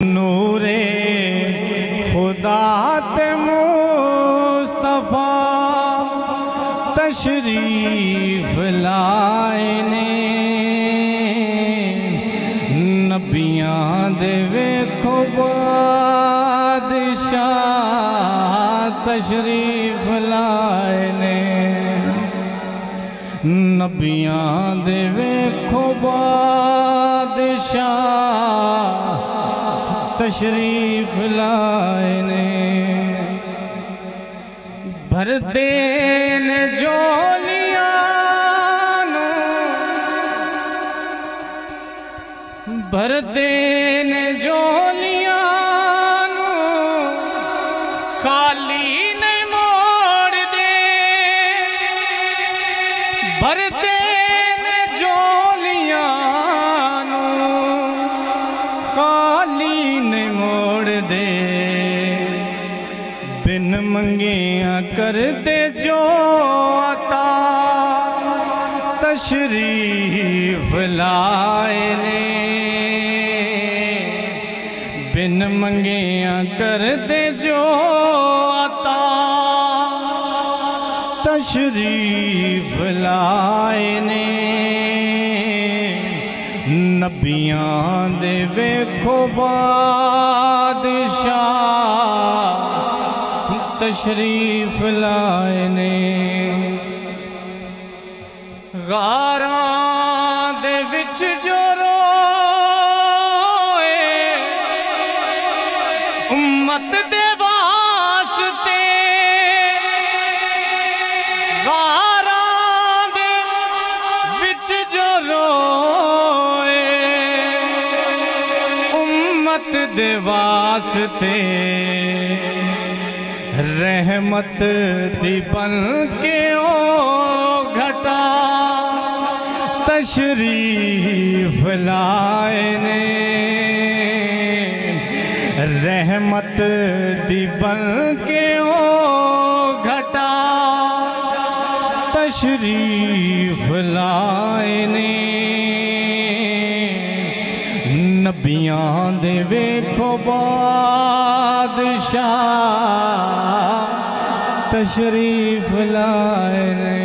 नूरे खुदा ते मुस्तफा तशरीफ लाए ने, नबियां दे वेखो बादशाह तशरीफ लाए ने, नबियां दे वेखो बादशाह तशरीफ लाए ने। भर देन जोलियां भर देन जोलियां खाली नहीं मोड़ दे, भर देन जोलियां खाली नहीं मोड़ दे, बिन मंगिया कर दे जो अता तशरीफ लाए ने, बिन मंगिया कर दे जो अता तशरीफ लाए ने, नबियां दे वेखो बादशाह तशरीफ लाए ने। गारां दे विच जो रोए उम्मत दे वास्ते, गारां दे विच जो रोए उम्मत दे वास्ते, रहमत दी बन के ओ घटा तशरीफ लाए ने, रहमत दी बन के ओ घटा तशरीफ लाए ने, नबियां दे वेखो बादशाह तशरीफ लाए ने।